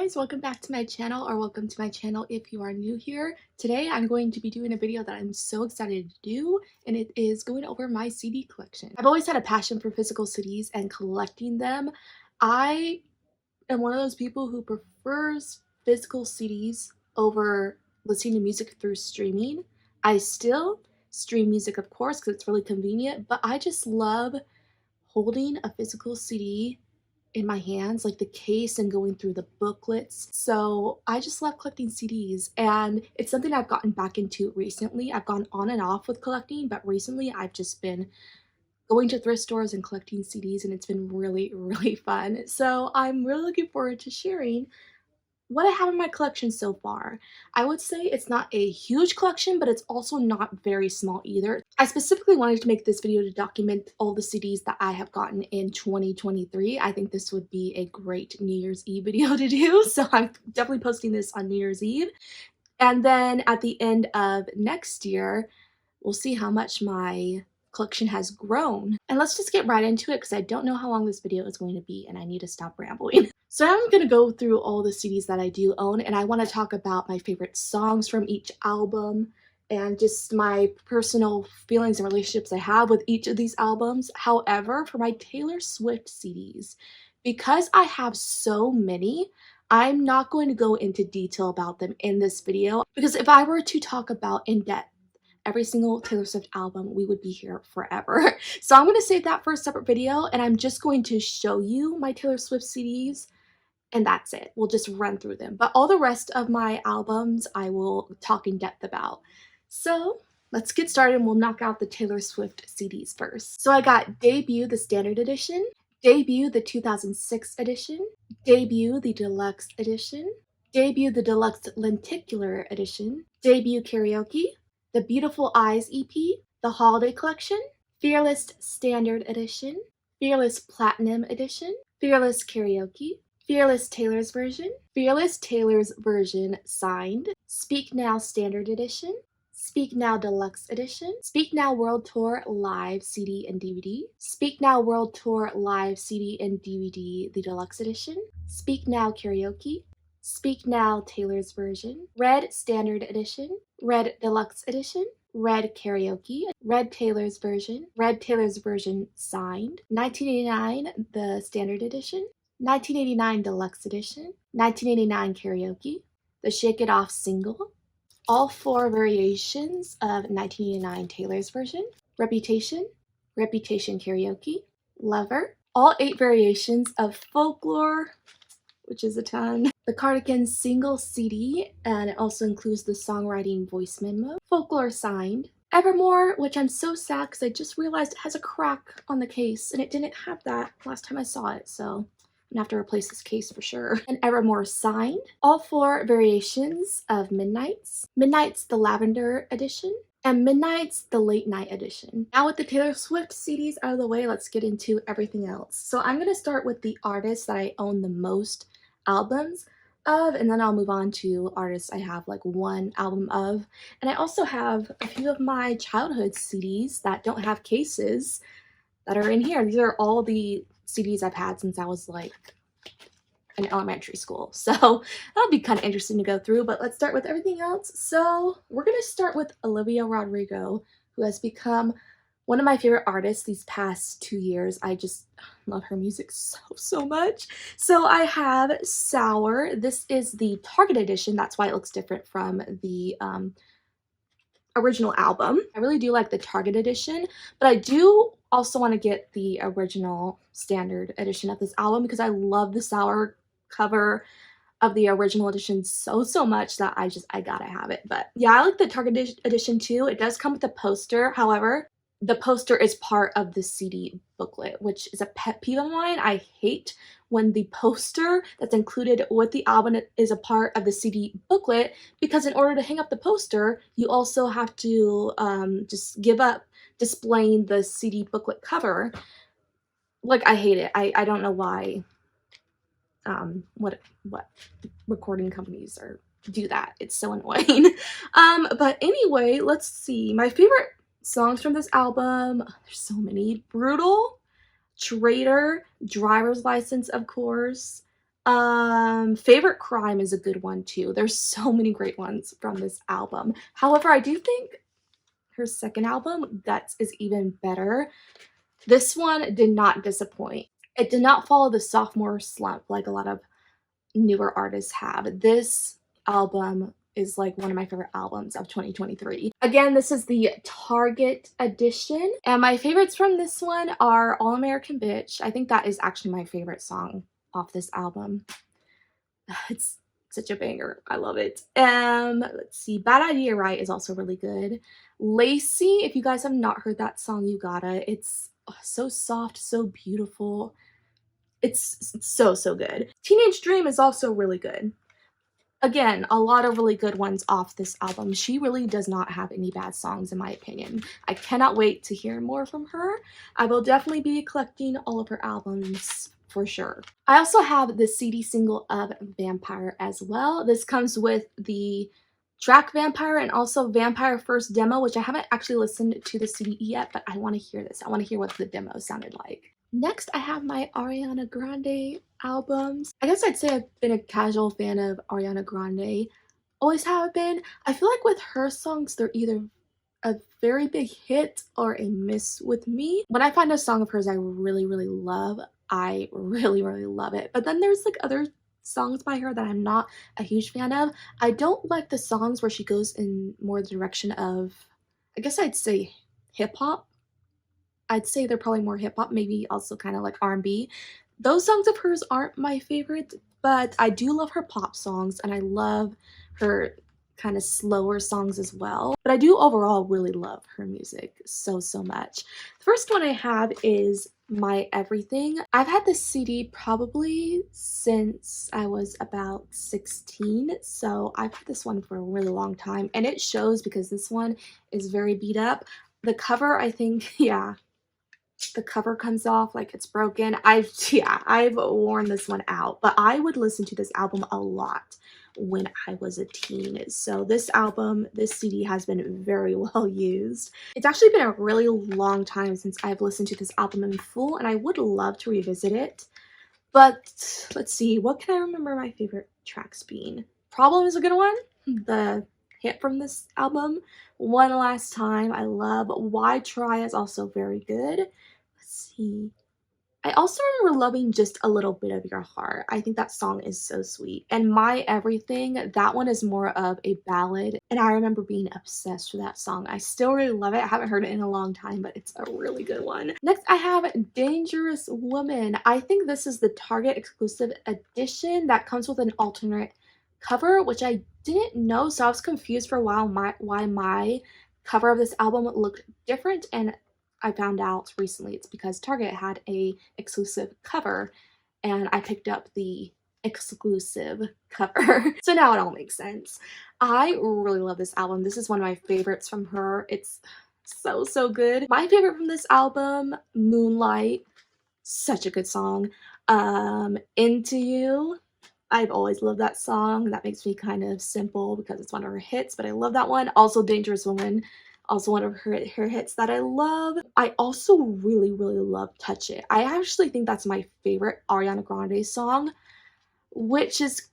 guys, welcome back to my channel, or welcome to my channel if you are new here. Today I'm going to be doing a video that I'm so excited to do, and it is going over my CD collection. I've always had a passion for physical CDs and collecting them. I am one of those people who prefers physical CDs over listening to music through streaming. I still stream music, of course, because it's really convenient, but I just love holding a physical CD in my hands, like the case, and going through the booklets. So I just love collecting CDs, and it's something I've gotten back into recently. I've gone on and off with collecting, but recently I've just been going to thrift stores and collecting CDs, and it's been really fun. So I'm really looking forward to sharing what I have in my collection so far. I would say it's not a huge collection, but it's also not very small either. I specifically wanted to make this video to document all the CDs that I have gotten in 2023. I think this would be a great New Year's Eve video to do, so I'm definitely posting this on New Year's Eve. And then at the end of next year, we'll see how much my collection has grown. And let's just get right into it because I don't know how long this video is going to be and I need to stop rambling. So I'm going to go through all the CDs that I do own, and I want to talk about my favorite songs from each album and just my personal feelings and relationships I have with each of these albums. However, for my Taylor Swift CDs, because I have so many, I'm not going to go into detail about them in this video, because if I were to talk about in depth every single Taylor Swift album, we would be here forever. So I'm going to save that for a separate video, and I'm just going to show you my Taylor Swift CDs, and that's it. We'll just run through them. But all the rest of my albums I will talk in depth about. So let's get started, and we'll knock out the Taylor Swift CDs first. So I got Debut, the Standard Edition, Debut, the 2006 edition, Debut, the Deluxe Edition, Debut, the Deluxe Lenticular Edition, Debut Karaoke, the Beautiful Eyes EP, the Holiday Collection, Fearless Standard Edition, Fearless Platinum Edition, Fearless Karaoke, Fearless Taylor's Version, Fearless Taylor's Version Signed, Speak Now Standard Edition, Speak Now Deluxe Edition, Speak Now World Tour Live CD and DVD, Speak Now World Tour Live CD and DVD, the Deluxe Edition, Speak Now Karaoke, Speak Now Taylor's Version, Red Standard Edition, Red Deluxe Edition, Red Karaoke, Red Taylor's Version Signed, 1989 the Standard Edition, 1989 Deluxe Edition, 1989 Karaoke, the Shake It Off single, all 4 variations of 1989 Taylor's Version, Reputation, Reputation Karaoke, Lover, all 8 variations of Folklore, which is a ton, the Cardigans single CD, and it also includes the songwriting voice memo, Folklore Signed, Evermore, which I'm so sad because I just realized it has a crack on the case, and it didn't have that last time I saw it, so I'm gonna have to replace this case for sure. And Evermore Signed, all 4 variations of Midnights, Midnights the Lavender Edition, and Midnights the Late Night Edition. Now with the Taylor Swift CDs out of the way, let's get into everything else. So I'm gonna start with the artists that I own the most albums of, and then I'll move on to artists I have like 1 album of. And I also have a few of my childhood CDs that don't have cases that are in here. These are all the CDs I've had since I was like in elementary school, so that'll be kind of interesting to go through. But let's start with everything else. So we're gonna start with Olivia Rodrigo, who has become one of my favorite artists these past 2 years. I just love her music so much. So I have Sour. This is the Target edition. That's why it looks different from the original album. I really do like the Target edition, but I do also want to get the original standard edition of this album because I love the Sour cover of the original edition so much that I gotta have it. But yeah, I like the Target edition too. It does come with a poster. However, the poster is part of the CD booklet, which is a pet peeve of mine. I hate when the poster that's included with the album is a part of the CD booklet, because in order to hang up the poster, you also have to just give up displaying the CD booklet cover. Like, I hate it. I don't know why what recording companies do that. It's so annoying. But anyway, let's see. My favorite songs from this album, there's so many. Brutal, Traitor, Driver's License, of course, Favorite Crime is a good one too. There's so many great ones from this album. However, I do think her second album, Guts, is even better. This one did not disappoint. It did not follow the sophomore slump like a lot of newer artists have. This album is like one of my favorite albums of 2023. Again, this is the Target edition, and my favorites from this one are All American Bitch. I think that is actually my favorite song off this album. It's such a banger. I love it. Let's see. Bad Idea Right is also really good. Lacey, if you guys have not heard that song, you gotta. It's so soft, so beautiful. It's so, so good. Teenage Dream is also really good. Again, a lot of really good ones off this album. She really does not have any bad songs in my opinion. I cannot wait to hear more from her. I will definitely be collecting all of her albums for sure. I also have the CD single of Vampire as well. This comes with the track Vampire and also Vampire First Demo, which I haven't actually listened to the CD yet, but I want to hear this. I want to hear what the demo sounded like. Next, I have my Ariana Grande albums. I guess I'd say I've been a casual fan of Ariana Grande. Always have been. I feel like with her songs, they're either a very big hit or a miss with me. When I find a song of hers I really, really love, I really, really love it. But then there's like other songs by her that I'm not a huge fan of. I don't like the songs where she goes in more the direction of, I guess I'd say hip hop. I'd say they're probably more hip hop, maybe also kind of like R&B. Those songs of hers aren't my favorite, but I do love her pop songs and I love her kind of slower songs as well. But I do overall really love her music so, so much. The first one I have is My Everything. I've had this CD probably since I was about 16, so I've had this one for a really long time, and it shows because this one is very beat up. The cover, I think, yeah, the cover comes off like it's broken. I've worn this one out, but I would listen to this album a lot when I was a teen. So this album, this CD has been very well used. It's actually been a really long time since I've listened to this album in full, and I would love to revisit it. But let's see, what can I remember my favorite tracks being? Problem is a good one. The hit from this album, One Last Time, I love. Why Try is also very good. Let's see. I also remember loving Just a Little Bit of Your Heart. I think that song is so sweet. And My Everything, that one is more of a ballad, and I remember being obsessed with that song. I still really love it. I haven't heard it in a long time, but it's a really good one. Next, I have Dangerous Woman. I think this is the Target exclusive edition that comes with an alternate cover, which I didn't know, so I was confused for a while why my cover of this album looked different, and I found out recently it's because Target had a exclusive cover and I picked up the exclusive cover. So now it all makes sense. I really love this album. This is one of my favorites from her. It's so, so good. My favorite from this album, Moonlight. Such a good song. Into You. I've always loved that song. That makes me kind of simple because it's one of her hits, but I love that one. Also Dangerous Woman. Also one of her hits that I love. I also really, really love Touch It. I actually think that's my favorite Ariana Grande song, which is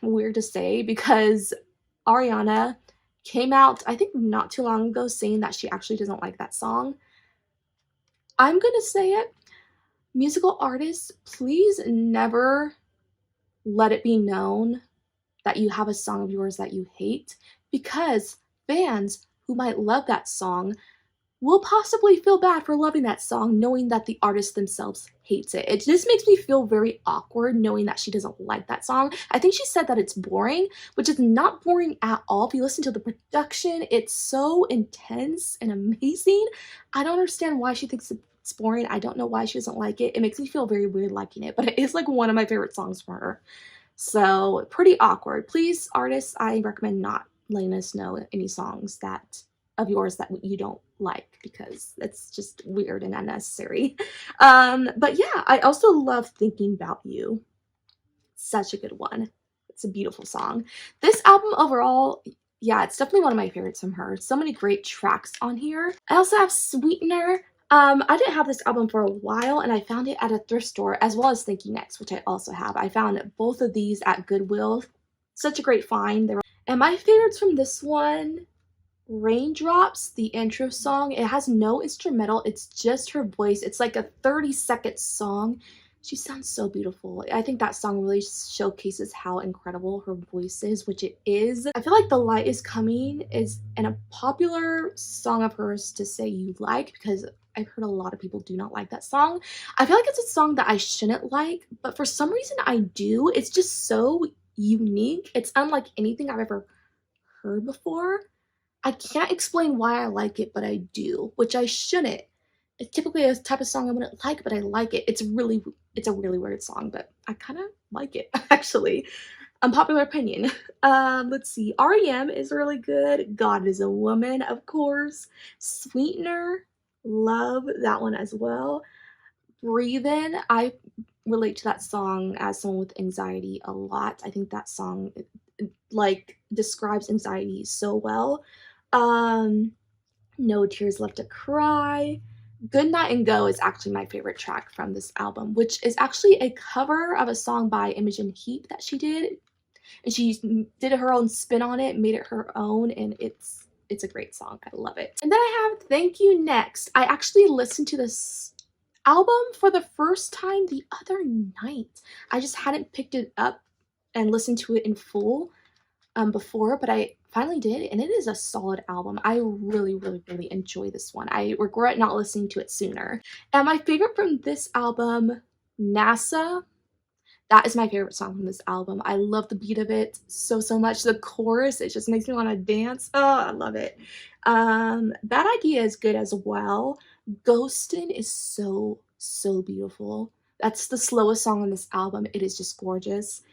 weird to say because Ariana came out, I think not too long ago, saying that she actually doesn't like that song. I'm gonna say it. Musical artists, please never let it be known that you have a song of yours that you hate, because fans who might love that song will possibly feel bad for loving that song knowing that the artist themselves hates it. It just makes me feel very awkward knowing that she doesn't like that song. I think she said that it's boring, which is not boring at all. If you listen to the production, it's so intense and amazing. I don't understand why she thinks it's boring. I don't know why she doesn't like it. It makes me feel very weird liking it, but it is like one of my favorite songs from her. So pretty awkward. Please, artists, I recommend not letting us know any songs that of yours that you don't like, because it's just weird and unnecessary. But yeah, I also love Thinking About You. Such a good one. It's a beautiful song. This album overall, yeah, it's definitely one of my favorites from her. So many great tracks on here. I also have Sweetener. I didn't have this album for a while, and I found it at a thrift store, as well as Thank You Next, which I also have. I found both of these at Goodwill. Such a great find. And my favorites from this one, Raindrops, the intro song. It has no instrumental, it's just her voice. It's like a 30-second song. She sounds so beautiful. I think that song really showcases how incredible her voice is, which it is. I feel like The Light Is Coming is a popular song of hers to say you like, because I've heard a lot of people do not like that song. I feel like it's a song that I shouldn't like, but for some reason I do. It's just so unique. It's unlike anything I've ever heard before. I can't explain why I like it, but I do, which I shouldn't. It's typically a type of song I wouldn't like, but I like it. It's a really weird song, but I kind of like it, actually. Unpopular opinion. Let's see. REM is really good. God Is a Woman, of course. Sweetener, love that one as well. Breathin', I relate to that song as someone with anxiety a lot. I think that song like describes anxiety so well. No Tears Left to Cry. Good Night and Go is actually my favorite track from this album, which is actually a cover of a song by Imogen Heap that she did. And she did her own spin on it, made it her own, and it's a great song. I love it. And then I have Thank You Next. I actually listened to this album for the first time the other night. I just hadn't picked it up and listened to it in full before, but I finally did, and it is a solid album. I really, really, really enjoy this one. I regret not listening to it sooner. And my favorite from this album, NASA. That is my favorite song from this album. I love the beat of it so, so much. The chorus, it just makes me want to dance. Oh, I love it. Bad Idea is good as well. Ghostin' is so, so beautiful. That's the slowest song on this album. It is just gorgeous.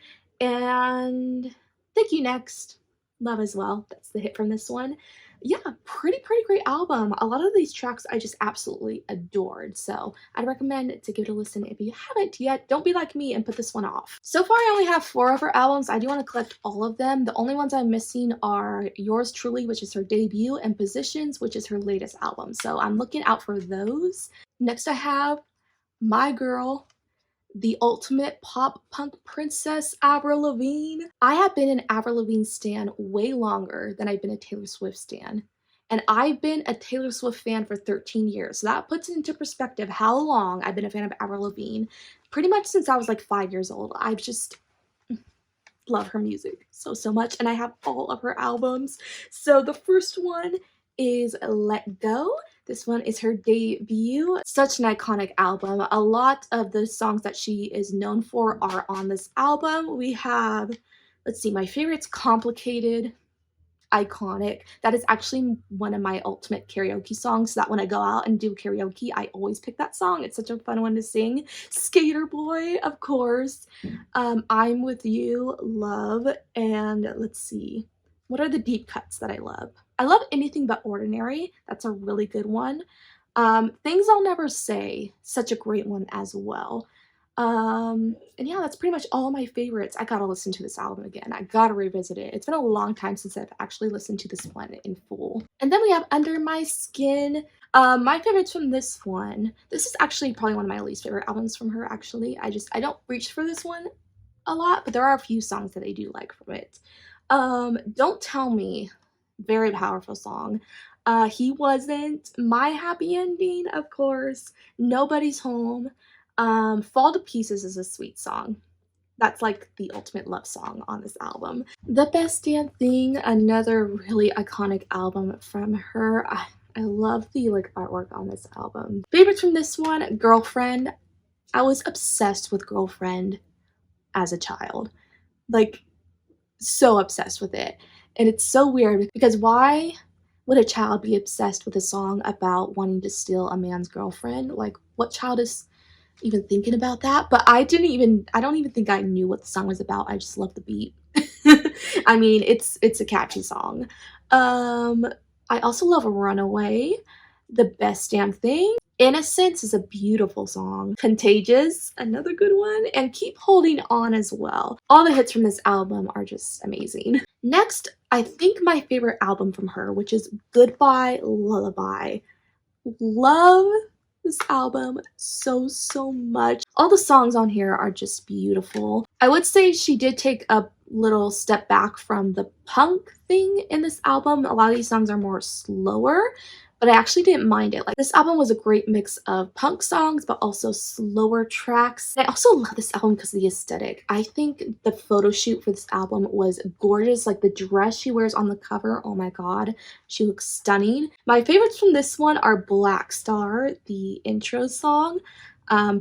And Thank You Next, love as well. That's the hit from this one. Yeah, pretty great album. A lot of these tracks I just absolutely adored, so I'd recommend to give it a listen if you haven't yet. Don't be like me and put this one off. So far I only have 4 of her albums. I do want to collect all of them. The only ones I'm missing are Yours Truly, which is her debut, and Positions, which is her latest album, so I'm looking out for those. Next I have my girl, the ultimate pop punk princess, Avril Lavigne. I have been an Avril Lavigne stan way longer than I've been a Taylor Swift stan. And I've been a Taylor Swift fan for 13 years. So that puts into perspective how long I've been a fan of Avril Lavigne. Pretty much since I was like 5 years old. I've just love her music so much, and I have all of her albums. So the first one is Let Go. This one is her debut. Such an iconic album. A lot of the songs that she is known for are on this album. We have, let's see, my favorites, Complicated, iconic. That is actually one of my ultimate karaoke songs, so that when I go out and do karaoke, I always pick that song. It's such a fun one to sing. Skater Boy, of course. I'm With You, love. And let's see, what are the deep cuts that I love? I love Anything But Ordinary. That's a really good one. Things I'll Never Say, such a great one as well. And yeah, that's pretty much all my favorites. I gotta listen to this album again. I gotta revisit it. It's been a long time since I've actually listened to this one in full. And then we have Under My Skin. My favorites from this one. This is actually probably one of my least favorite albums from her, actually. I don't reach for this one a lot, but there are a few songs that I do like from it. Don't Tell Me, very powerful song. He Wasn't, My Happy Ending, of course. Nobody's Home. Fall to Pieces is a sweet song. That's like the ultimate love song on this album. The Best Damn Thing, another really iconic album from her. I love the like artwork on this album. Favorites from this one, Girlfriend. I was obsessed with Girlfriend as a child. Like, so obsessed with it. And it's so weird because why would a child be obsessed with a song about wanting to steal a man's girlfriend? Like, what child is even thinking about that? But I don't even think I knew what the song was about. I just love the beat. I mean, it's a catchy song. I also love Runaway, The Best Damn Thing. Innocence is a beautiful song. Contagious, another good one. And Keep Holding On as well. All the hits from this album are just amazing. Next, I think my favorite album from her, which is Goodbye Lullaby. Love this album so much. All the songs on here are just beautiful. I would say she did take a little step back from the punk thing in this album. A lot of these songs are more slower, but I actually didn't mind it. Like, this album was a great mix of punk songs, but also slower tracks. And I also love this album because of the aesthetic. I think the photo shoot for this album was gorgeous. Like, the dress she wears on the cover, oh my god, she looks stunning. My favorites from this one are Black Star, the intro song.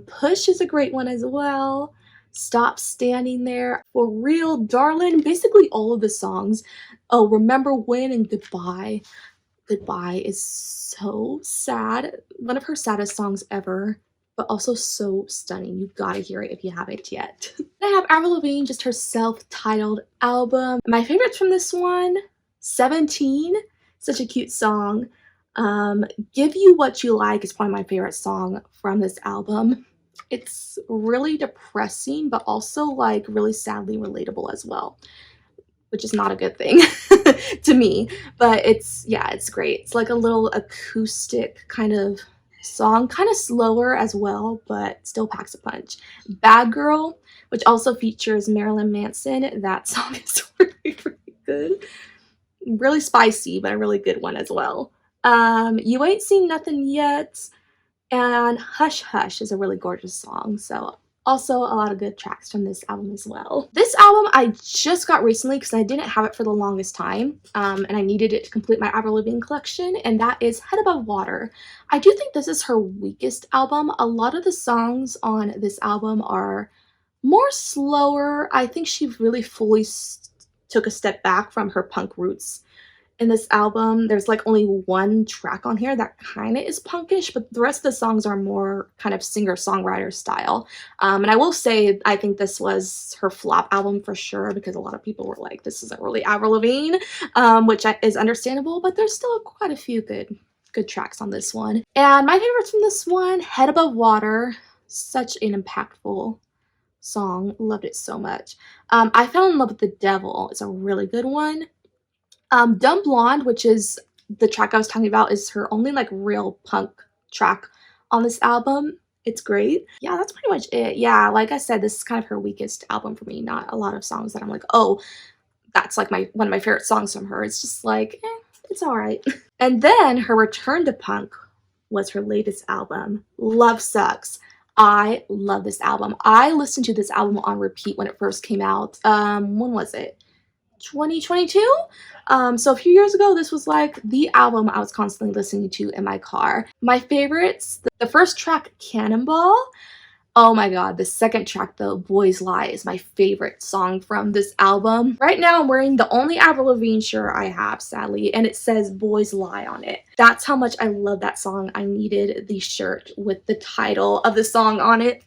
Push is a great one as well. Stop Standing There, For Real, Darling, basically all of the songs. Oh, Remember When and Goodbye. Goodbye is so sad. One of her saddest songs ever, but also so stunning. You've got to hear it if you haven't yet. I have Avril Lavigne, just her self-titled album. My favorites from this one, 17, such a cute song. Give You What You Like is probably my favorite song from this album. It's really depressing, but also like really sadly relatable as well, which is not a good thing to me, but it's, yeah, it's great. It's like a little acoustic kind of song, kind of slower as well, but still packs a punch. Bad Girl, which also features Marilyn Manson. That song is really good. Really spicy, but a really good one as well. You Ain't Seen Nothing Yet, and Hush Hush is a really gorgeous song, so also a lot of good tracks from this album as well. This album I just got recently because I didn't have it for the longest time, and I needed it to complete my Avril Lavigne collection, and that is Head Above Water. I do think this is her weakest album. A lot of the songs on this album are more slower. I think she really fully took a step back from her punk roots in this album. There's like only one track on here that kind of is punkish, but the rest of the songs are more kind of singer-songwriter style. And I will say, I think this was her flop album for sure, because a lot of people were like, this isn't really Avril Lavigne, which is understandable, but there's still quite a few good tracks on this one. And my favorites from this one, Head Above Water, such an impactful song. Loved it so much. I Fell in Love with the Devil is a really good one. Dumb Blonde, which is the track I was talking about, is her only like real punk track on this album. It's great. Yeah, that's pretty much it. Yeah, like I said, this is kind of her weakest album for me. Not a lot of songs that I'm like, oh, that's like one of my favorite songs from her. It's just like, it's all right. And then her return to punk was her latest album, Love Sucks. I love this album. I listened to this album on repeat when it first came out. When was it? 2022. So a few years ago, this was like the album I was constantly listening to in my car. My favorites, the first track, Cannonball. Oh my god, the second track though, Boys Lie, is my favorite song from this album. Right now I'm wearing the only Avril Lavigne shirt I have, sadly, and it says Boys Lie on it. That's how much I love that song. I needed the shirt with the title of the song on it.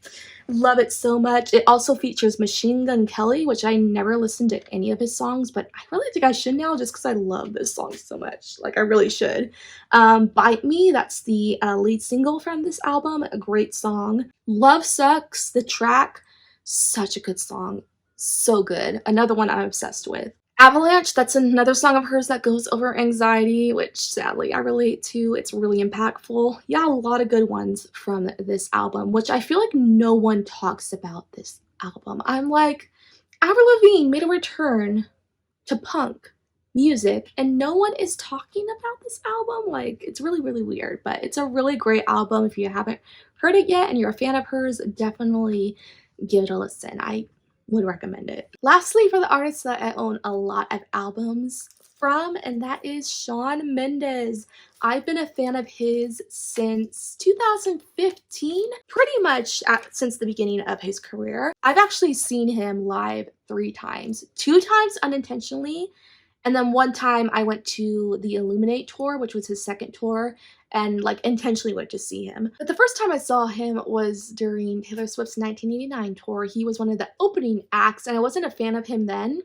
Love it so much. It also features Machine Gun Kelly, which I never listened to any of his songs, but I really think I should now just because I love this song so much. Like, I really should. Bite Me, that's the lead single from this album. A great song. Love Sucks, the track, such a good song. So good. Another one I'm obsessed with. Avalanche, that's another song of hers that goes over anxiety, which sadly I relate to. It's really impactful. Yeah, a lot of good ones from this album, which I feel like no one talks about this album. I'm like, Avril Lavigne made a return to punk music and no one is talking about this album. Like, it's really weird, but it's a really great album. If you haven't heard it yet and you're a fan of hers, definitely give it a listen. I would recommend it. Lastly, for the artist that I own a lot of albums from, and that is Shawn Mendes. I've been a fan of his since 2015, pretty much since the beginning of his career. I've actually seen him live 3 times, 2 times unintentionally, and then 1 time I went to the Illuminate tour, which was his second tour, and like intentionally went to see him. But the first time I saw him was during Taylor Swift's 1989 tour. He was one of the opening acts, and I wasn't a fan of him then,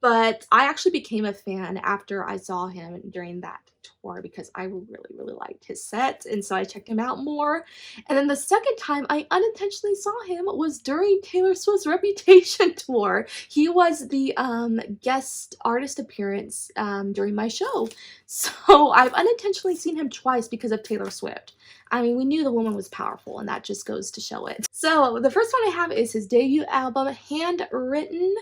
But I actually became a fan after I saw him during that tour because I really, really liked his set, and so I checked him out more. And then the second time I unintentionally saw him was during Taylor Swift's Reputation tour. He was the guest artist appearance during my show. So I've unintentionally seen him twice because of Taylor Swift. I mean, we knew the woman was powerful, and that just goes to show it. So the first one I have is his debut album, Handwritten.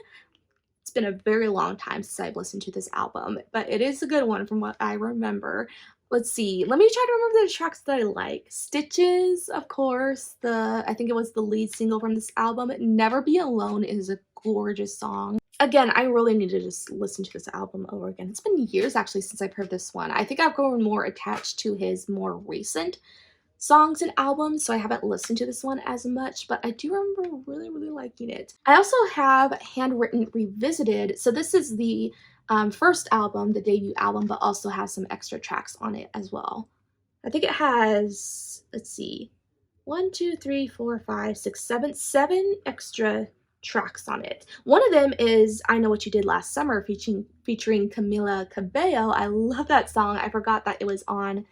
It's been a very long time since I've listened to this album, but it is a good one from what I remember. Let's see. Let me try to remember the tracks that I like. Stitches, of course. I think it was the lead single from this album. Never Be Alone is a gorgeous song. Again, I really need to just listen to this album over again. It's been years actually since I've heard this one. I think I've grown more attached to his more recent songs and albums, so I haven't listened to this one as much, but I do remember really, really liking it. I also have Handwritten Revisited. So this is the first album, the debut album, but also has some extra tracks on it as well. I think it has, let's see, 1, 2, 3, 4, 5, 6, 7, 7 extra tracks on it. One of them is I Know What You Did Last Summer featuring Camila Cabello. I love that song. I forgot that it was on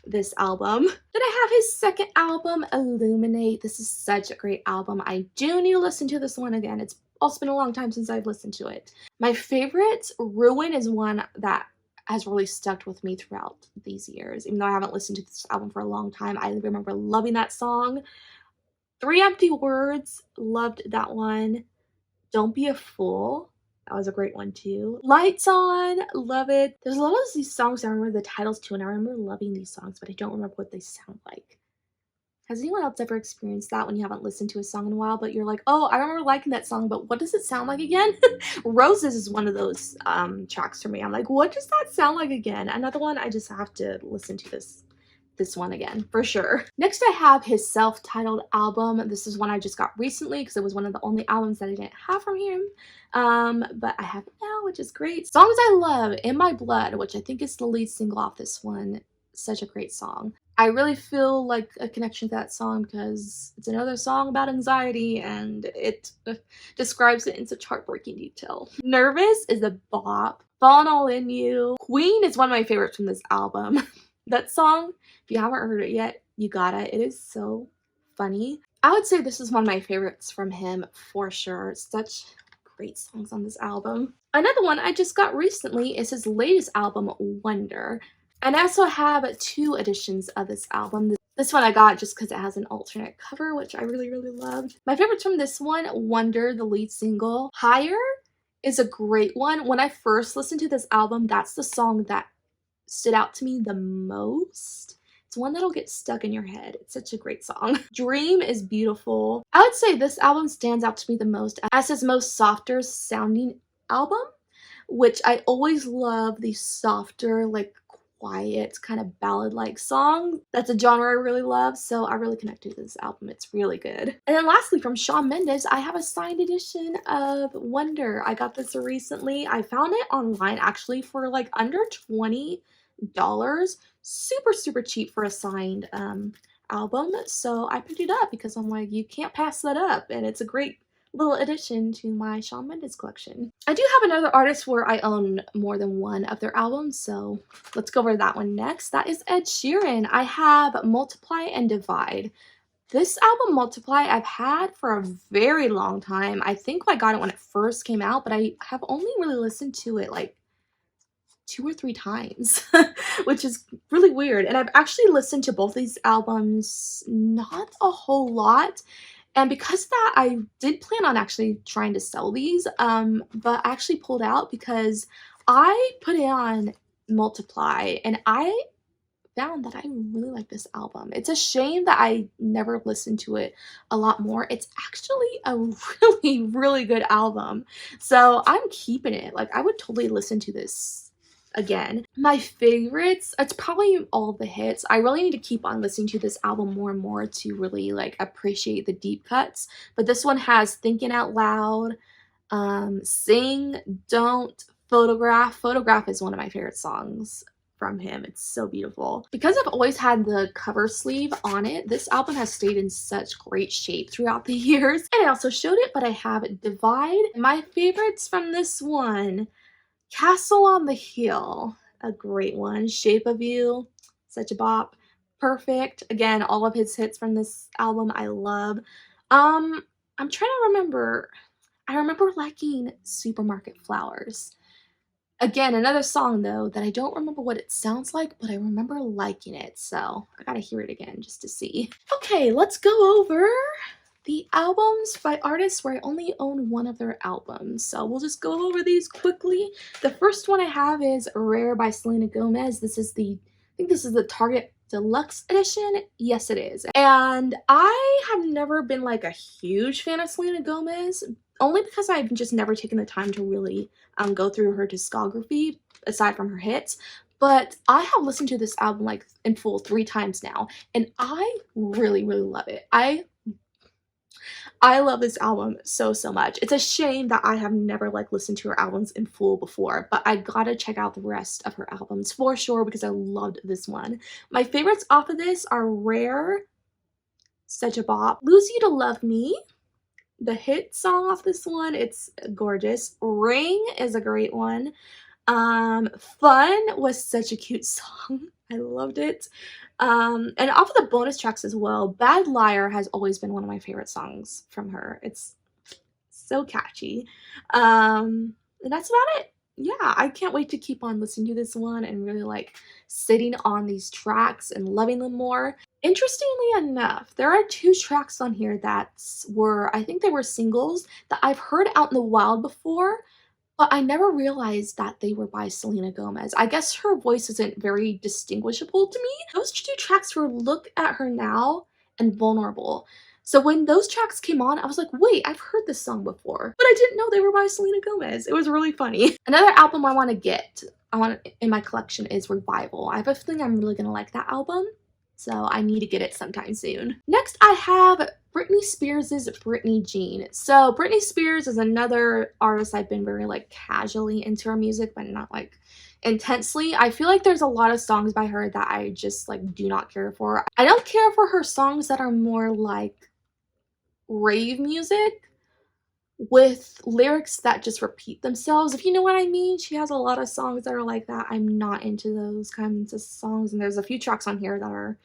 this album. Then I have his second album, Illuminate. This is such a great album. I do need to listen to this one again. It's also been a long time since I've listened to it. My favorite, Ruin, is one that has really stuck with me throughout these years. Even though I haven't listened to this album for a long time, I remember loving that song. Three Empty Words, loved that one. Don't Be a Fool, that was a great one too. Lights On, love it. There's a lot of these songs I remember the titles to, and I remember loving these songs, but I don't remember what they sound like. Has anyone else ever experienced that when you haven't listened to a song in a while, but you're like, oh, I remember liking that song, but what does it sound like again? Roses is one of those tracks for me. I'm like, what does that sound like again? Another one, I just have to listen to this one again for sure. Next I have his self-titled album. This is one I just got recently because it was one of the only albums that I didn't have from him, but I have it now, which is great. Songs I love, In My Blood, which I think is the lead single off this one. Such a great song. I really feel like a connection to that song because it's another song about anxiety and it describes it in such heartbreaking detail. Nervous is a bop. Falling All In You. Queen is one of my favorites from this album. That song, if you haven't heard it yet, you gotta. It is so funny. I would say this is one of my favorites from him for sure. Such great songs on this album. Another one I just got recently is his latest album, Wonder. And I also have 2 editions of this album. This one I got just because it has an alternate cover, which I really, really loved. My favorites from this one, Wonder, the lead single. Higher is a great one. When I first listened to this album, that's the song that stood out to me the most. It's one that'll get stuck in your head. It's such a great song. Dream is beautiful. I would say this album stands out to me the most as his most softer sounding album, which I always love these softer, like quiet, kind of ballad-like songs. That's a genre I really love, so I really connected to this album. It's really good. And then lastly, from Shawn Mendes, I have a signed edition of Wonder. I got this recently. I found it online actually for like under $20. Super, super cheap for a signed album. So I picked it up because I'm like, you can't pass that up. And it's a great little addition to my Shawn Mendes collection. I do have another artist where I own more than one of their albums, so let's go over that one next. That is Ed Sheeran. I have Multiply and Divide. This album, Multiply, I've had for a very long time. I think I got it when it first came out, but I have only really listened to it like 2 or 3 times, which is really weird. And I've actually listened to both these albums not a whole lot. And because of that, I did plan on actually trying to sell these, but I actually pulled out because I put it on Multiply and I found that I really like this album. It's a shame that I never listened to it a lot more. It's actually a really, really good album. So I'm keeping it. Like, I would totally listen to this again. My favorites, it's probably all the hits. I really need to keep on listening to this album more and more to really like appreciate the deep cuts. But this one has Thinking Out Loud, Sing, Don't, Photograph. Photograph is one of my favorite songs from him. It's so beautiful. Because I've always had the cover sleeve on it, this album has stayed in such great shape throughout the years. And I also showed it, but I have Divide. My favorites from this one, Castle on the Hill, a great one. Shape of You, such a bop. Perfect. Again, all of his hits from this album I love. I'm trying to remember. I remember liking Supermarket Flowers. Again, another song though that I don't remember what it sounds like, but I remember liking it, so I gotta hear it again just to see. Okay, let's go over the albums by artists where I only own one of their albums. So we'll just go over these quickly. The first one I have is Rare by Selena Gomez. I think this is the Target Deluxe Edition. Yes, it is. And I have never been like a huge fan of Selena Gomez, only because I've just never taken the time to really go through her discography aside from her hits. But I have listened to this album like in full 3 times now, and I really, really love it. I love this album so much. It's a shame that I have never like listened to her albums in full before, but I gotta check out the rest of her albums for sure because I loved this one. My favorites off of this are Rare, such a bop. Lose You to Love Me, the hit song off this one, it's gorgeous. Ring is a great one. Fun was such a cute song. I loved it. And off of the bonus tracks as well, Bad Liar has always been one of my favorite songs from her. It's so catchy. And that's about it. Yeah, I can't wait to keep on listening to this one and really like sitting on these tracks and loving them more. Interestingly enough, there are 2 tracks on here that I think they were singles that I've heard out in the wild before, but I never realized that they were by Selena Gomez. I guess her voice isn't very distinguishable to me. Those 2 tracks were Look at Her Now and Vulnerable. So when those tracks came on, I was like, wait, I've heard this song before, but I didn't know they were by Selena Gomez. It was really funny. Another album I want to get, in my collection is Revival. I have a feeling I'm really gonna like that album, so I need to get it sometime soon. Next, I have Britney Spears' Britney Jean. So Britney Spears is another artist I've been very like casually into her music, but not like intensely. I feel like there's a lot of songs by her that I just like do not care for. I don't care for her songs that are more like rave music with lyrics that just repeat themselves, if you know what I mean. She has a lot of songs that are like that. I'm not into those kinds of songs, and there's a few tracks on here that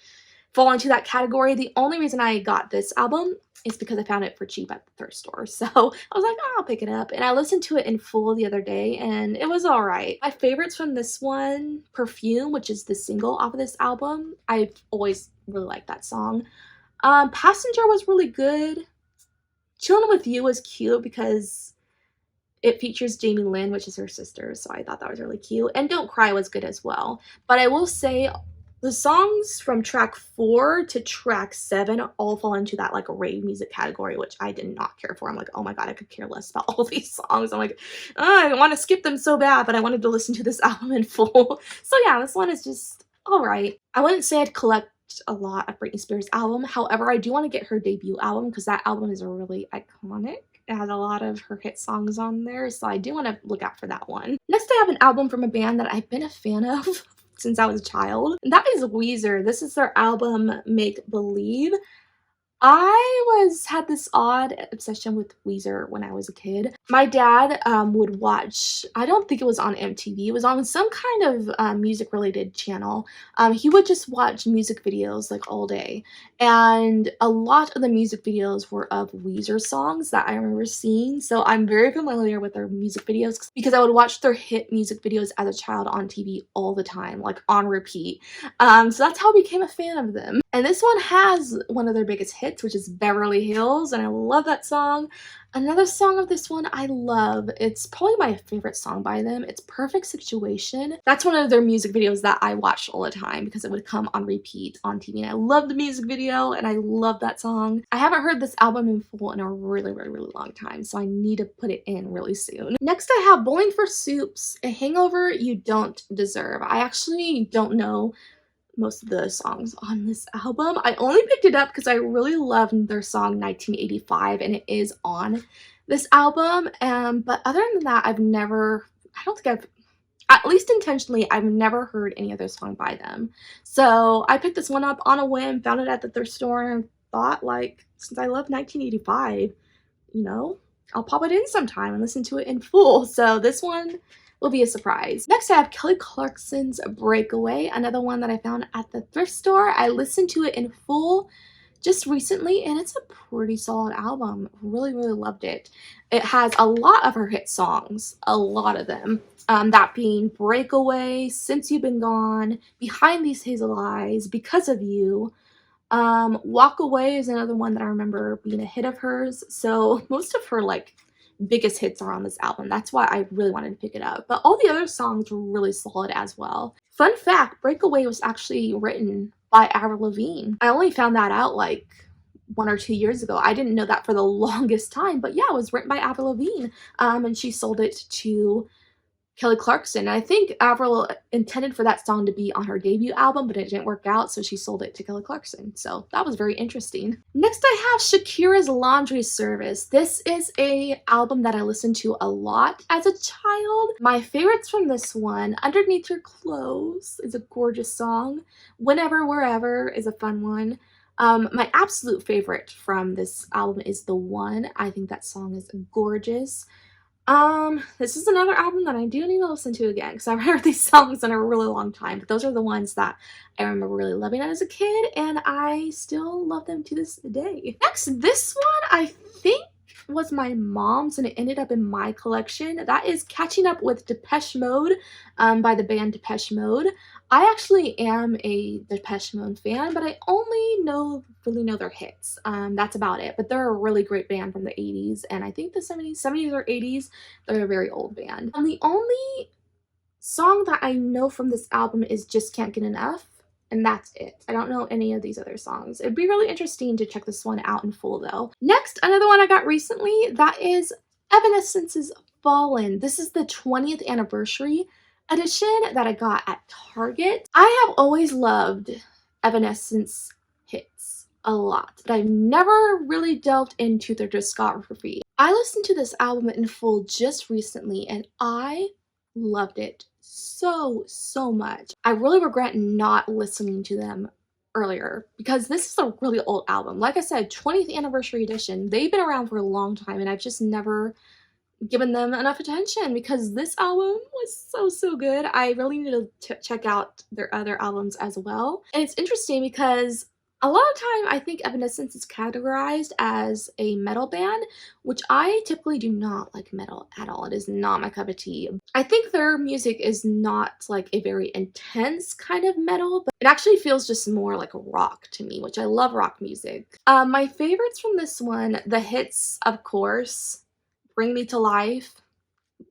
fall into that category. The only reason I got this album is because I found it for cheap at the thrift store, so I was like, oh, I'll pick it up, and I listened to it in full the other day and it was all right. My favorites from this one, Perfume, which is the single off of this album. I've always really liked that song. Passenger was really good. Chillin' With You was cute because it features Jamie Lynn, which is her sister, so I thought that was really cute. And Don't Cry was good as well. But I will say the songs from track 4 to track 7 all fall into that like rave music category, which I did not care for. I'm like, oh my god, I could care less about all these songs. I'm like, oh, I want to skip them so bad, but I wanted to listen to this album in full. So yeah, this one is just all right. I wouldn't say I'd collect a lot of Britney Spears album. However, I do want to get her debut album because that album is really iconic. It has a lot of her hit songs on there, so I do want to look out for that one. Next, I have an album from a band that I've been a fan of since I was a child, and that is Weezer. This is their album Make Believe. I had this odd obsession with Weezer when I was a kid. My dad would watch, I don't think it was on MTV, it was on some kind of music related channel. He would just watch music videos like all day, and a lot of the music videos were of Weezer songs that I remember seeing, so I'm very familiar with their music videos because I would watch their hit music videos as a child on TV all the time, like on repeat. So that's how I became a fan of them. And this one has one of their biggest hits, which is Beverly Hills, and I love that song. Another song of this one I love, it's probably my favorite song by them, it's Perfect Situation. That's one of their music videos that I watched all the time because it would come on repeat on TV, and I love the music video and I love that song. I haven't heard this album in full in a really long time, so I need to put it in really soon. Next, I have Bowling for Soup's A Hangover You Don't Deserve. I actually don't know most of the songs on this album. I only picked it up because I really loved their song 1985, and it is on this album. But other than that, I don't think I've At least intentionally, I've never heard any other song by them. So I picked this one up on a whim, found it at the thrift store, and thought, like, since I love 1985, you know, I'll pop it in sometime and listen to it in full. So this one will be a surprise. Next, I have Kelly Clarkson's Breakaway, another one that I found at the thrift store. I listened to it in full just recently, and it's a pretty solid album. Really, really loved it. It has a lot of her hit songs, a lot of them. That being Breakaway, Since You've Been Gone, Behind These Hazel Eyes, Because of You. Walk Away is another one that I remember being a hit of hers. So most of her like biggest hits are on this album. That's why I really wanted to pick it up. But all the other songs were really solid as well. Fun fact, Breakaway was actually written by Avril Lavigne. I only found that out like 1 or 2 years ago. I didn't know that for the longest time, but yeah, it was written by Avril Lavigne. And she sold it to Kelly Clarkson. I think Avril intended for that song to be on her debut album, but it didn't work out, so she sold it to Kelly Clarkson. So that was very interesting. Next, I have Shakira's Laundry Service. This is a album that I listened to a lot as a child. My favorites from this one, Underneath Your Clothes is a gorgeous song. Whenever, Wherever is a fun one. My absolute favorite from this album is The One. I think that song is gorgeous. This is another album that I do need to listen to again because I've heard these songs in a really long time, but those are the ones that I remember really loving as a kid, and I still love them to this day. Next, this one I think was my mom's and it ended up in my collection. That is Catching Up with Depeche Mode by the band Depeche Mode. I actually am a Depeche Mode fan, but I only really know their hits. That's about it. But they're a really great band from the 80s, and I think the 70s or 80s, they're a very old band. And the only song that I know from this album is Just Can't Get Enough, and that's it. I don't know any of these other songs. It'd be really interesting to check this one out in full though. Next, another one I got recently, that is Evanescence's Fallen. This is the 20th anniversary edition that I got at Target. I have always loved Evanescence hits a lot, but I've never really delved into their discography. I listened to this album in full just recently and I loved it so much. I really regret not listening to them earlier because this is a really old album. Like I said, 20th anniversary edition. They've been around for a long time and I've just never given them enough attention because this album was so good. I really need to check out their other albums as well. And it's interesting because a lot of time I think Evanescence is categorized as a metal band, which I typically do not like metal at all. It is not my cup of tea. I think their music is not like a very intense kind of metal, but it actually feels just more like rock to me, which I love rock music. My favorites from this one, the hits, of course, Bring Me to Life,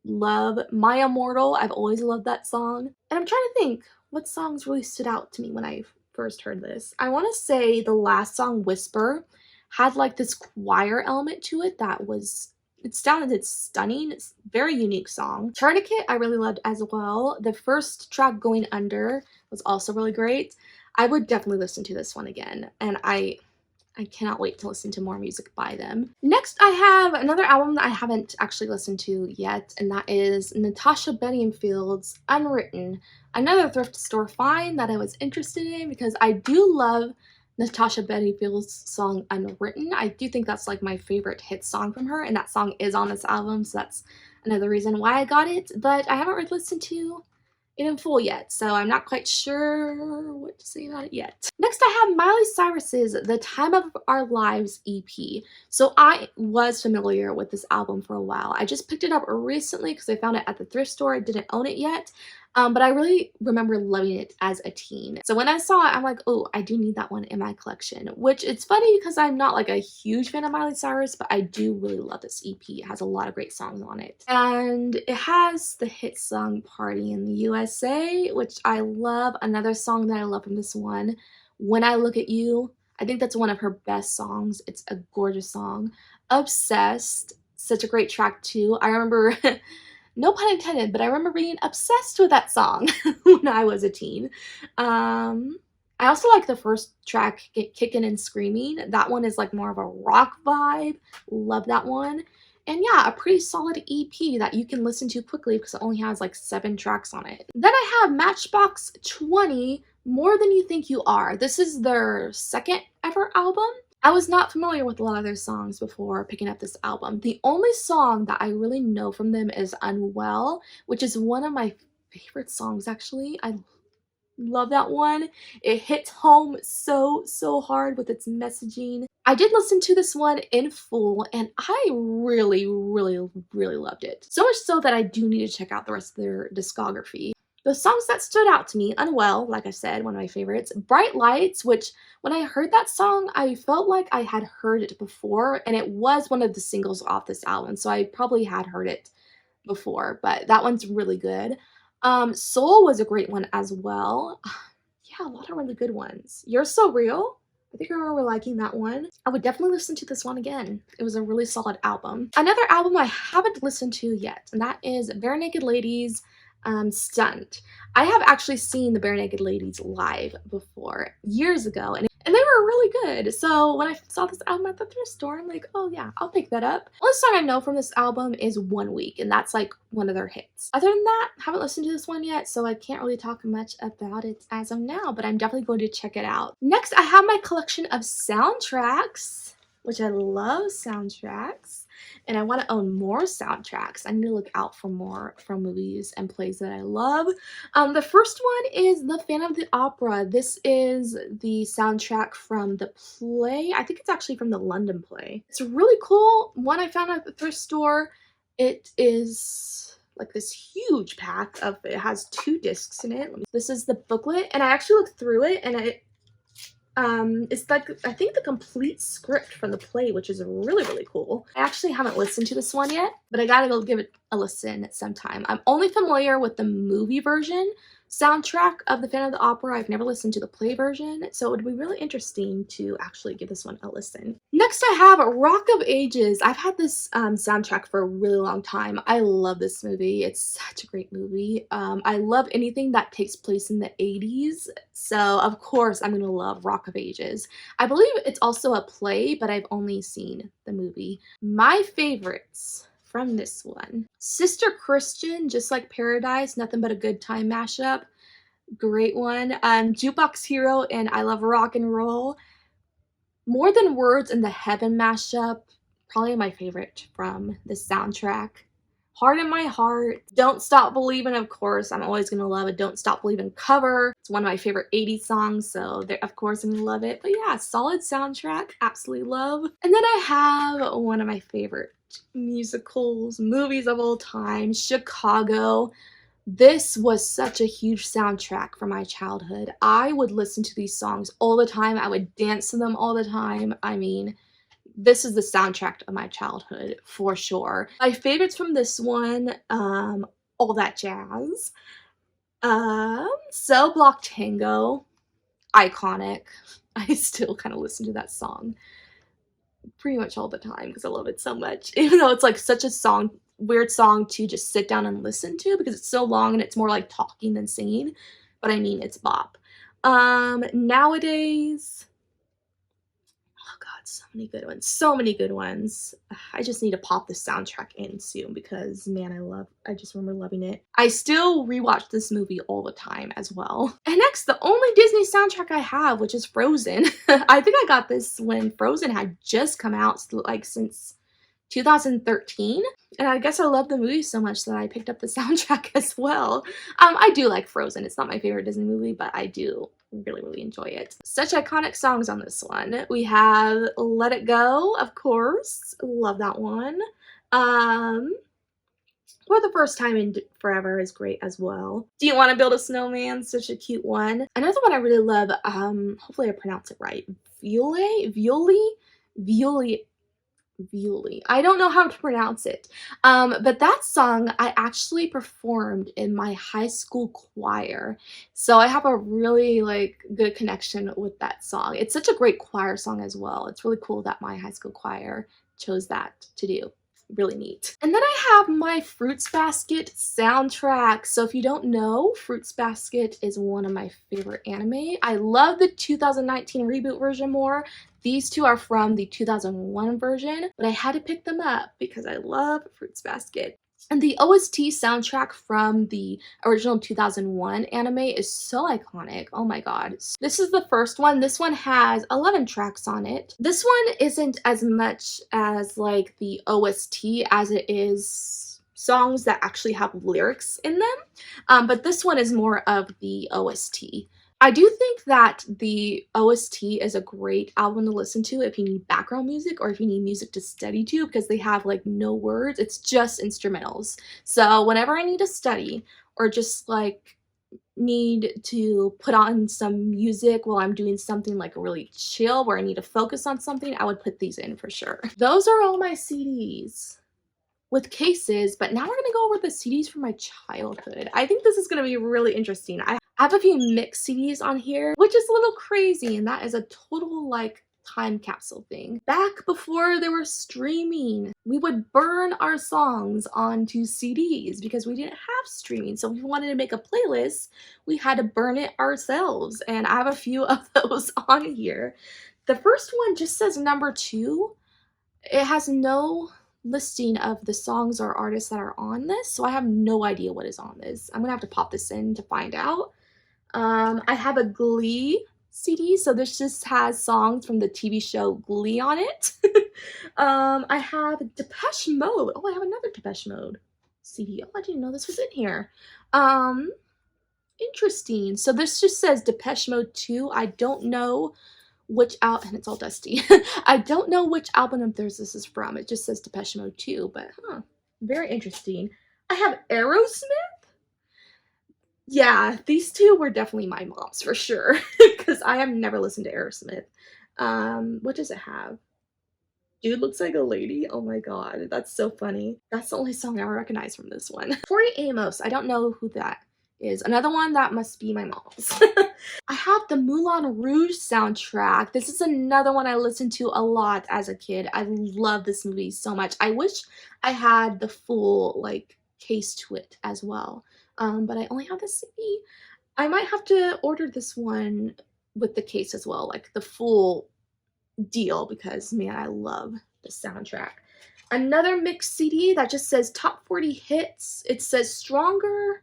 love My Immortal. I've always loved that song. And I'm trying to think what songs really stood out to me when I first heard this. I want to say the last song, Whisper, had like this choir element to it that was, it sounded stunning. It's a very unique song. Tourniquet I really loved as well. The first track, Going Under, was also really great. I would definitely listen to this one again, and I cannot wait to listen to more music by them. Next, I have another album that I haven't actually listened to yet, and that is Natasha Bedingfield's Unwritten. Another thrift store find that I was interested in because I do love Natasha Bedingfield's song Unwritten. I do think that's like my favorite hit song from her, and that song is on this album, so that's another reason why I got it, but I haven't really listened to it in full yet, so I'm not quite sure what to say about it yet. Next, I have Miley Cyrus's The Time of Our Lives EP. So I was familiar with this album for a while. I just picked it up recently because I found it at the thrift store. I didn't own it yet, but I really remember loving it as a teen. So when I saw it, I'm like, oh, I do need that one in my collection, which it's funny because I'm not like a huge fan of Miley Cyrus, but I do really love this EP. It has a lot of great songs on it. And it has the hit song Party in the USA, which I love. Another song that I love from this one, When I Look at You. I think that's one of her best songs. It's a gorgeous song. Obsessed, such a great track too. I remember no pun intended, but I remember being obsessed with that song when I was a teen. I also like the first track, Kickin' and Screaming. That one is like more of a rock vibe. Love that one. And yeah, a pretty solid EP that you can listen to quickly because it only has like 7 tracks on it. Then I have Matchbox 20, More Than You Think You Are. This is their second ever album. I was not familiar with a lot of their songs before picking up this album. The only song that I really know from them is Unwell, which is one of my favorite songs actually. I love that one. It hits home so hard with its messaging. I did listen to this one in full and I really loved it. So much so that I do need to check out the rest of their discography. The songs that stood out to me, Unwell, like I said, one of my favorites. Bright Lights, which when I heard that song, I felt like I had heard it before, and it was one of the singles off this album, so I probably had heard it before, but that one's really good. Soul was a great one as well. Yeah, a lot of really good ones. You're So Real. I think I remember liking that one. I would definitely listen to this one again. It was a really solid album. Another album I haven't listened to yet, and that is Barenaked Ladies' Stunt. I have actually seen the Barenaked Ladies live before, years ago, and they were really good. So when I saw this album at the thrift store, I'm like, oh yeah, I'll pick that up. Only song I know from this album is One Week, and that's like one of their hits. Other than that, haven't listened to this one yet, so I can't really talk much about it as of now, but I'm definitely going to check it out. Next, I have my collection of soundtracks, which I love soundtracks, and I want to own more soundtracks. I need to look out for more from movies and plays that I love. The first one is The Phantom of the Opera. This is the soundtrack from the play. I think it's actually from the London play. It's a really cool one I found at the thrift store. It is like this huge pack of, it has 2 discs in it. This is the booklet, and I actually looked through it, and it's like, I think the complete script from the play, which is really cool. I actually haven't listened to this one yet, but I gotta go give it a listen at some time. I'm only familiar with the movie version soundtrack of The Phantom of the Opera. I've never listened to the play version, so it would be really interesting to actually give this one a listen. Next, I have Rock of Ages. I've had this soundtrack for a really long time. I love this movie. It's such a great movie. I love anything that takes place in the 80s, so of course I'm going to love Rock of Ages. I believe it's also a play, but I've only seen the movie. My favorites from this one: Sister Christian, Just Like Paradise, Nothing But a Good Time mashup. Great one. Jukebox Hero and I Love Rock and Roll. More Than Words and the Heaven mashup. Probably my favorite from the soundtrack. Heart in My Heart. Don't Stop Believin', of course. I'm always gonna love a Don't Stop Believin' cover. It's one of my favorite 80s songs, so of course I'm gonna love it. But yeah, solid soundtrack. Absolutely love. And then I have one of my favorite musicals, movies of all time, Chicago. This was such a huge soundtrack for my childhood. I would listen to these songs all the time. I would dance to them all the time. I mean, this is the soundtrack of my childhood for sure. My favorites from this one, All That Jazz, Cell Block Tango, iconic. I still kind of listen to that song pretty much all the time because I love it so much, even though it's like such a weird song to just sit down and listen to because it's so long and it's more like talking than singing, but I mean, it's bop. Nowadays, oh god, so many good ones. I just need to pop the soundtrack in soon because man, I just remember loving it. I still rewatch this movie all the time as well. And next, the only Disney soundtrack I have, which is Frozen. I think I got this when Frozen had just come out, like since 2013, and I guess I love the movie so much that I picked up the soundtrack as well. I do like Frozen. It's not my favorite Disney movie, but I do really enjoy it. Such iconic songs on this one. We have Let It Go, of course. Love that one. For the First Time in Forever is great as well. Do You Want to Build a Snowman? Such a cute one. Another one I really love, hopefully I pronounce it right, Violi. I don't know how to pronounce it. But that song I actually performed in my high school choir. So I have a really good connection with that song. It's such a great choir song as well. It's really cool that my high school choir chose that to do. really neat. And then I have my Fruits Basket soundtrack. So if you don't know, Fruits Basket is one of my favorite anime. I love the 2019 reboot version more. These two are from the 2001 version, but I had to pick them up because I love Fruits Basket. And the OST soundtrack from the original 2001 anime is so iconic. Oh my god. This is the first one. This one has 11 tracks on it. This one isn't as much as like the OST as it is songs that actually have lyrics in them. But this one is more of the OST. I do think that the OST is a great album to listen to if you need background music or if you need music to study to, because they have like no words. It's just instrumentals. So whenever I need to study or just like need to put on some music while I'm doing something like really chill where I need to focus on something, I would put these in for sure. Those are all my CDs with cases, but now we're gonna go over the CDs from my childhood. I think this is gonna be really interesting. I have a few mixed CDs on here, which is a little crazy, and that is a total like time capsule thing. Back before there were streaming, we would burn our songs onto CDs because we didn't have streaming. So if we wanted to make a playlist, we had to burn it ourselves, and I have a few of those on here. The first one just says number 2. It has no listing of the songs or artists that are on this, so I have no idea what is on this. I'm gonna have to pop this in to find out. I have a Glee CD, so this just has songs from the TV show Glee on it. I have Depeche Mode. Oh, I have another Depeche Mode CD. Oh, I didn't know this was in here. Interesting. So this just says Depeche Mode 2. I don't know which out and it's all dusty. I don't know which album of theirs this is from. It just says Depeche Mode 2, but very interesting. I have Aerosmith. Yeah, these two were definitely my mom's for sure, because I have never listened to Aerosmith. What does it have? Dude Looks Like a Lady? Oh my god, that's so funny. That's the only song I recognize from this one. Tori Amos, I don't know who that is. Another one that must be my mom's. I have the Moulin Rouge soundtrack. This is another one I listened to a lot as a kid. I love this movie so much. I wish I had the full like case to it as well. But I only have the CD. I might have to order this one with the case as well, like the full deal, because man, I love the soundtrack. Another mixed CD that just says top 40 hits. It says Stronger.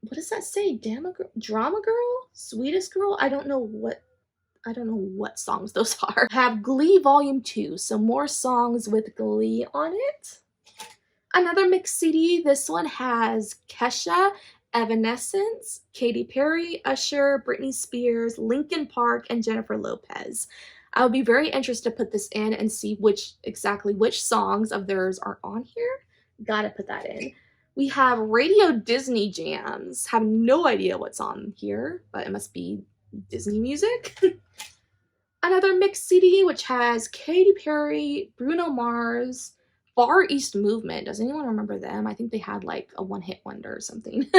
What does that say? Drama Girl? Sweetest Girl? I don't know what songs those are. I have Glee Volume 2, so more songs with Glee on it. Another mixed CD. This one has Kesha, Evanescence, Katy Perry, Usher, Britney Spears, Linkin Park, and Jennifer Lopez. I would be very interested to put this in and see exactly which songs of theirs are on here. Gotta put that in. We have Radio Disney Jams. Have no idea what's on here, but it must be Disney music. Another mixed CD which has Katy Perry, Bruno Mars, Far East Movement. Does anyone remember them? I think they had like a one-hit wonder or something.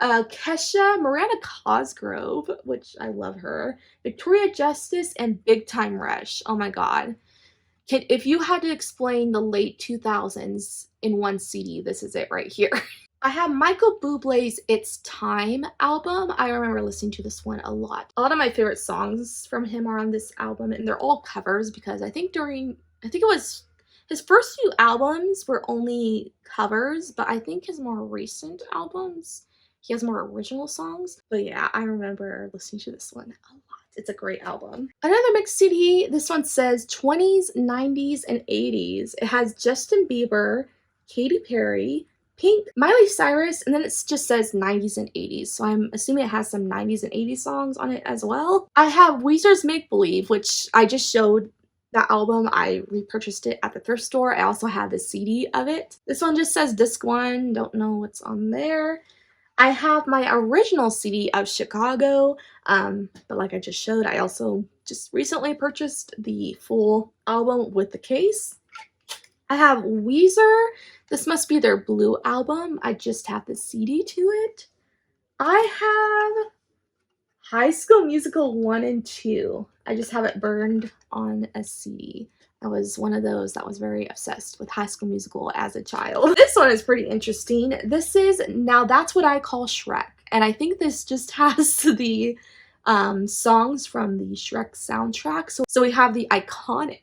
Kesha, Miranda Cosgrove, which I love her, Victoria Justice, and Big Time Rush. Oh my god. If you had to explain the late 2000s in one CD, this is it right here. I have Michael Bublé's It's Time album. I remember listening to this one a lot. A lot of my favorite songs from him are on this album, and they're all covers because I think it was his first few albums were only covers, but I think his more recent albums, he has more original songs. But yeah, I remember listening to this one a lot. It's a great album. Another mixed CD, this one says 20s, 90s, and 80s. It has Justin Bieber, Katy Perry, Pink, Miley Cyrus, and then it just says 90s and 80s. So I'm assuming it has some 90s and 80s songs on it as well. I have Weezer's Make Believe, which I just showed that album. I repurchased it at the thrift store. I also have the CD of it. This one just says disc 1. Don't know what's on there. I have my original CD of Chicago, but like I just showed, I also just recently purchased the full album with the case. I have Weezer. This must be their Blue album. I just have the CD to it. I have High School Musical 1 and 2. I just have it burned on a CD. I was one of those that was very obsessed with High School Musical as a child. This one is pretty interesting. This is Now That's What I Call Shrek. And I think this just has the songs from the Shrek soundtrack. So we have the iconic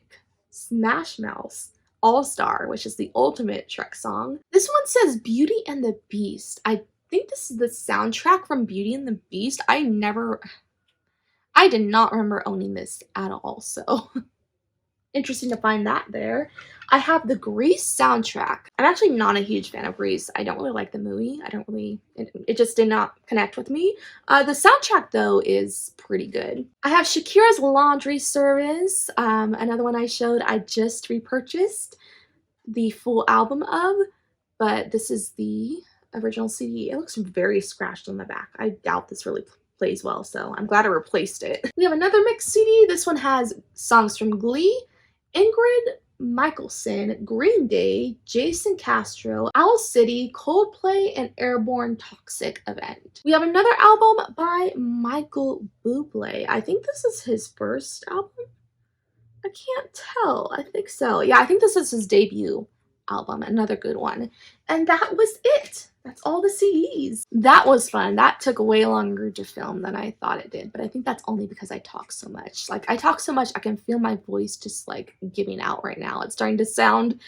Smash Mouth All-Star, which is the ultimate Shrek song. This one says Beauty and the Beast. I think this is the soundtrack from Beauty and the Beast. I did not remember owning this at all, so interesting to find that there. I have the Grease soundtrack. I'm actually not a huge fan of Grease. I don't really like the movie. It just did not connect with me. The soundtrack, though, is pretty good. I have Shakira's Laundry Service, another one I showed. I just repurchased the full album of, but this is the original CD. It looks very scratched on the back. I doubt this really plays well, so I'm glad I replaced it. We have another mixed CD. This one has songs from Glee, Ingrid Michaelson, Green Day, Jason Castro, Owl City, Coldplay, and Airborne Toxic Event. We have another album by Michael Bublé. I think this is his first album. I can't tell. I think so. Yeah, I think this is his debut album. Another good one. And that was it. That's all the CDs. That was fun. That took way longer to film than I thought it did, but I think that's only because I talk so much. Like, I talk so much, I can feel my voice just like giving out right now. It's starting to sound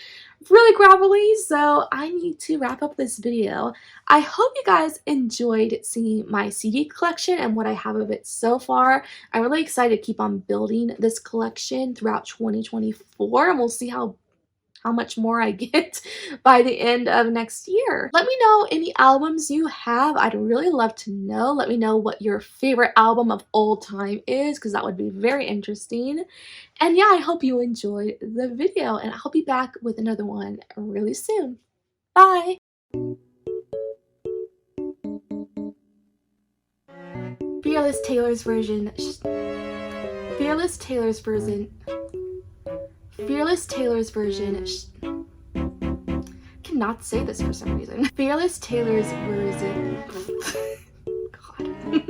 really gravelly, so I need to wrap up this video. I hope you guys enjoyed seeing my CD collection and what I have of it so far. I'm really excited to keep on building this collection throughout 2024, and we'll see how much more I get by the end of next year. Let me know any albums you have. I'd really love to know. Let me know what your favorite album of all time is, because that would be very interesting. And yeah, I hope you enjoyed the video, and I'll be back with another one really soon. Bye! Fearless Taylor's version. Fearless Taylor's version. Cannot say this for some reason. Fearless Taylor's version. God.